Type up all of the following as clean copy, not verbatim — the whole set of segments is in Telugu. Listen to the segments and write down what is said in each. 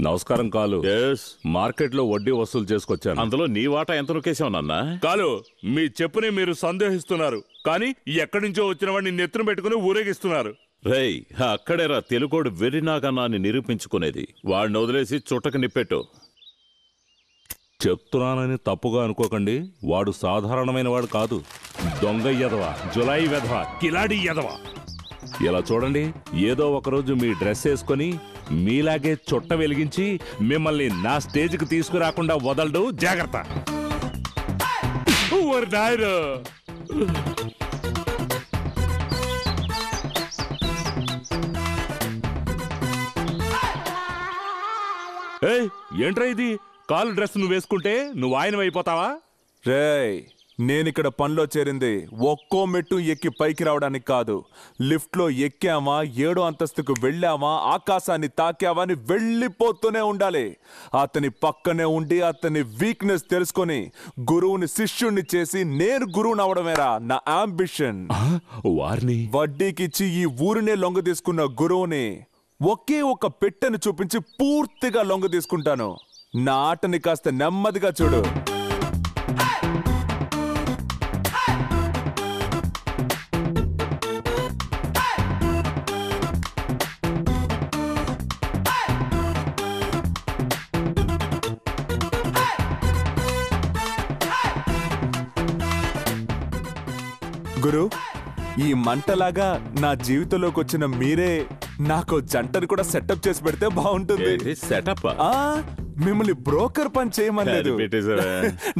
నమస్కారం కాలు. మార్కెట్లో వడ్డీ వసూలు చేసుకొచ్చాను. అందులో నీ వాటా ఎంత నొక్కేసావు నాన్న? కాలు, మీ చెప్పుని మీరు సందేహిస్తున్నారు, కానీ ఎక్కడి నుంచో వచ్చిన వాడిని నెత్తున పెట్టుకుని ఊరేగిస్తున్నారు. రేయ్, అక్కడేరా తెలుగోడు వెర్రినాగన్నాన్ని నిరూపించుకునేది. వాడిని వదిలేసి చుట్టకు నిప్పెట్టు. చెప్తున్నానని తప్పుగా అనుకోకండి, వాడు సాధారణమైన వాడు కాదు. దొంగ ఎదవ, జులాయి వెధవ, కిలాడి ఎదవ. ఇలా చూడండి, ఏదో ఒకరోజు మీ డ్రెస్ వేసుకొని మీలాగే చుట్ట వెలిగించి మిమ్మల్ని నా స్టేజ్కి తీసుకురాకుండా వదలడు. జాగ్రత్త. ఏంట్రా ఇది? కాలు డ్రెస్ నువ్వు వేసుకుంటే నువ్వు ఆయన అయిపోతావా? రేయ్, నేనిక్కడ పనిలో చేరింది ఒక్కో మెట్టు ఎక్కి పైకి రావడానికి కాదు. లిఫ్ట్లో ఎక్కామా, 7వ అంతస్తుకు వెళ్ళామా, ఆకాశాన్ని తాకామా అని వెళ్ళిపోతూనే ఉండాలి. అతని పక్కనే ఉండి అతని వీక్నెస్ తెలుసుకొని గురువుని శిష్యుణ్ణి చేసి నేను గురువుని అవడమేరా నా అంబిషన్. వారిని వడ్డీకిచ్చి ఈ ఊరినే లొంగ తీసుకున్న గురువుని ఒకే ఒక పెట్టెను చూపించి పూర్తిగా లొంగ తీసుకుంటాను. నా ఆటని కాస్త నెమ్మదిగా చూడు. గురు, ఈ మంటలాగా నా జీవితంలోకి వచ్చిన మీరే నాకు జంటను కూడా సెటప్ చేసి పెడితే బాగుంటుంది. సెటప్? మిమ్మల్ని బ్రోకర్ పని చేయమలేదు.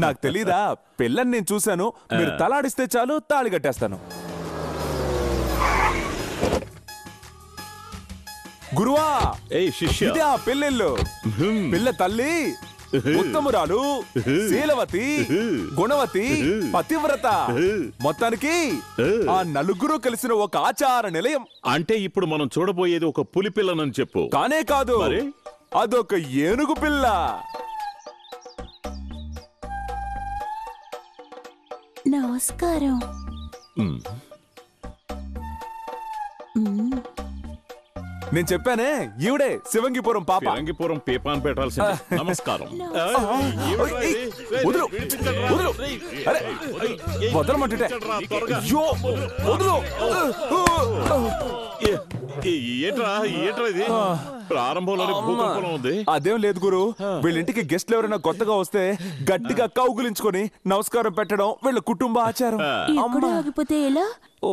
నాకు తెలీదా? పిల్లని నేను చూశాను, మీరు తలాడిస్తే చాలు తాళి కట్టేస్తాను. గురువా, ఇదే ఆ పెళ్ళిళ్ళు. పిల్ల తల్లి ఉత్తమురాలు, శీలవతి, గుణవతి, పతివ్రత, మొత్తానికి ఆ నలుగురు కలిసిన ఒక ఆచార నిలయం. అంటే ఇప్పుడు మనం చూడబోయేది ఒక పులి పిల్లనని చెప్పు. కానే కాదు, అదొక ఏనుగు పిల్ల. నమస్కారం. నేను చెప్పానే, ఈవిడే శివంగిపురం పాప. శివంగిపురం పీపాన్ పెట్టాల్సింది. నమస్కారం. వదలమంటే ఏంట్రా ఇది? ప్రారంభంలోనే భూకంపం ఉంది. అదేం లేదు గురు, వీళ్ళింటికి గెస్ట్లు ఎవరైనా కొత్తగా వస్తే గట్టిగా కౌగులించుకొని నమస్కారం పెట్టడం వీళ్ళ కుటుంబ ఆచారం. ఆగిపోతే ఎలా?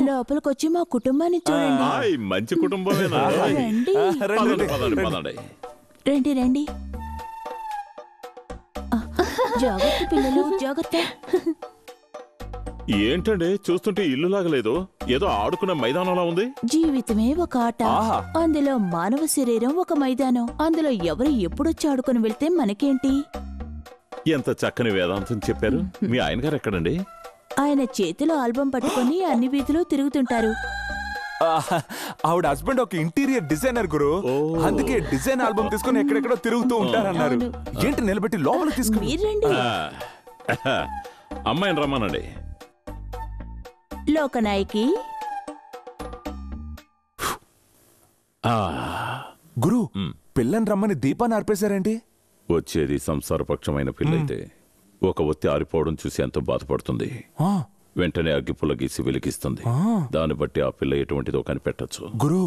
లోపలికొచ్చి మా కుటుంబాన్ని చూడండి. మంచి కుటుంబమేనా? రండి రండి. జాగ్రత్త పిల్లలు, జాగ్రత్త. ఏంటండి చూస్తుంటే ఇల్లు లాగలేదు, ఏదో ఆడుకునే మైదానంలా ఉంది. జీవితమే ఒక ఆట, అందులో మానవ శరీరం ఒక మైదానం. అందులో ఎవరు ఎప్పుడొచ్చి ఆడుకుని వెళ్తే మనకేంటి? ఎంత చక్కని వేదాంతం చెప్పారు. మీ ఆయన గారు ఎక్కడండి? ఆయన చేతిలో ఆల్బం పట్టుకొని అన్ని వీధిలో తిరుగుతుంటారు. ఆవిడ హస్బెండ్ ఒక ఇంటీరియర్ డిజైనర్ గురు, అందుకే డిజైన్ ఆల్బమ్ తీసుకుని ఎక్కడెక్కడో తిరుగుతూ ఉంటారన్నారు. ఏంటి నిలబెట్టి లోపల తీసుకుని? అమ్మాయిని రమ్మనండి. లోకనాయకి. గురు, పిల్లని రమ్మని దీపాన్ని ఆర్పేశారేంటి? వచ్చేది సంసారపక్షమైన పిల్లయితే ఒక ఒత్తి ఆరిపోవడం చూసి ఎంతో బాధపడుతుంది. వెంటనే అగ్గిపుల్ల గీసి వెలిగిస్తుంది. దాన్ని బట్టి ఆ పిల్ల ఎటువంటిదో కనిపెట్టచ్చు. గురు,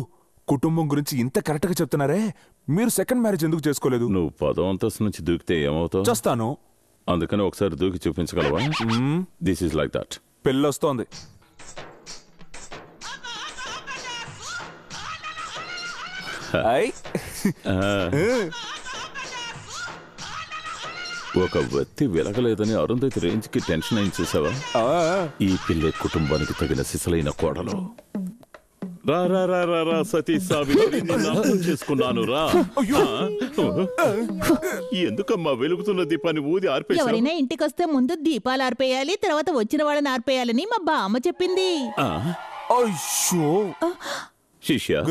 కుటుంబం గురించి ఇంత కరెక్ట్ గా చెప్తున్నారే, మీరు సెకండ్ మ్యారేజ్ ఎందుకు చేసుకోలేదు? నువ్వు 10వ అంతస్తు నుంచి దూకితే ఏమవుతావు? చేస్తాను. అందుకని ఒకసారి దూకి చూపించగలవా? This is like that. పెళ్ళొస్తోంది. ఒక వ్యక్తి వెలగలేదని అరుంధతి రేంజ్ కి టెన్షన్ అయింది చూసావా? ఈ పిల్లే కుటుంబానికి తగిన సిసలైన కోడలు. రా రా రా రా రా సతీ సావిత్రి, చేసుకున్నాను రా. ఎందుకమ్మా వెలుగుతున్న దీపాన్ని ఊది ఆర్పేశావు? ఎవరైనా ఇంటికొస్తే ముందు దీపాలు ఆర్పేయాలి, తర్వాత వచ్చిన వాళ్ళని ఆర్పేయాలని మా బామ్మ చెప్పింది. శిష్య,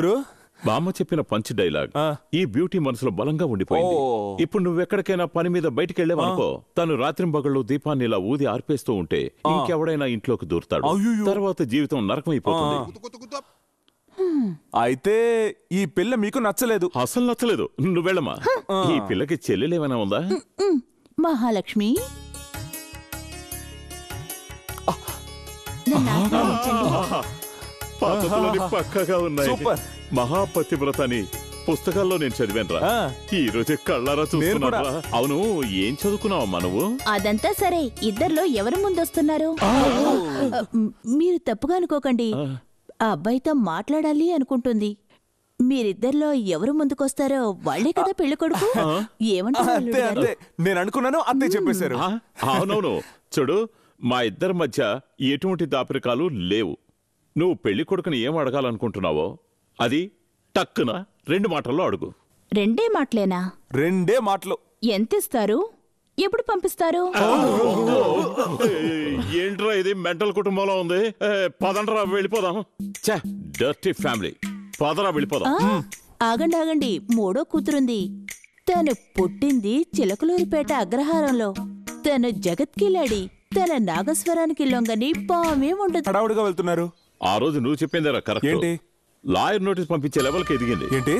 బామ్మ చెప్పిన పంచ్ డైలాగ్ ఈ బ్యూటీ మనసులో బలంగా ఉండిపోయింది. ఇప్పుడు నువ్వెక్కడికైనా పని మీద బయటికి వెళ్ళావనుకో, తను రాత్రింబగళ్ళు దీపాన్ని ఇలా ఊది ఆర్పేస్తూ ఉంటే ఇంకెవడైనా ఇంట్లోకి దూరుతాడు. తర్వాత జీవితం నరకమైపోతుంది. అయితే ఈ పిల్ల మీకు నచ్చలేదు. అసలు నచ్చలేదు. నువ్వు వెళ్ళమ్మా. ఈ పిల్లకి చెల్లెలేమైనా ఉందా? మహాలక్ష్మి, నన్ను ఆశీర్వదించండి. పద్ధతులని పక్కగా ఉన్నాయి. సూపర్. మహాపతివ్రతని పుస్తకాల్లో నేను చదివానురా. ఆ. ఈ రోజు కళ్ళారా చూస్తున్నా. అవును, ఏం చదువుకున్నావమ్మా నువ్వు? అదంతా సరే, ఇద్దర్లో ఎవరు ముందొస్తున్నారు? మీరు తప్పుగా అనుకోకండి, ఆ అబ్బాయితో మాట్లాడాలి అనుకుంటుంది. మీరిద్దర్లో ఎవరు ముందుకొస్తారో వాళ్లే కదా పెళ్లి కొడుకు. ఏమంటారు అంతే అల్లుడు గారు? అంతే, నేను అనుకున్నాను, అత్తయ్య చెప్పేశారు. ఆ, అవునవును. చూడు, మా ఇద్దరి మధ్య ఎటువంటి దాపరికాలు లేవు. నువ్వు పెళ్లి కొడుకుని ఏం అడగాలనుకుంటున్నావో అది టక్కున 2 మాటల్లో అడుగు. 2 మాటలేనా? 2 మాటలు. ఎంతిస్తారు? ఎప్పుడు పంపిస్తారు? ఏంట్రా ఇది మెంటల్ కుటుంబంలో ఉంది? పదండ్రా వెళ్ళిపోదాం. ఛే, డర్టీ ఫ్యామిలీ. పదరా వెళ్ళిపోదాం. ఆగండి ఆగండి, 3వ కూతురుంది. తను పుట్టింది చిలకలూరిపేట అగ్రహారంలో. తను జగత్కిలాడి. తన నాగస్వరానికి లొంగని పామే ఉండదు. హడావుడిగా వెళ్తున్నారు. ఆ రోజు నువ్వు చెప్పిందేరా కరెక్ట్. ఏంటి? లాయర్ నోటీస్ పంపించే లెవెల్కి ఎదిగింది. ఏంటి?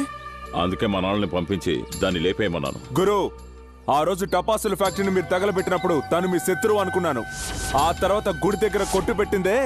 అందుకే మా నాన్నని పంపించి దాన్ని లేపేయమన్నాను. గురు, ఆ రోజు టపాసుల ఫ్యాక్టరీని మీరు తగలబెట్టినప్పుడు తను మీ శత్రువు అనుకున్నాను. ఆ తర్వాత గుడి దగ్గర కొట్టు పెట్టిందే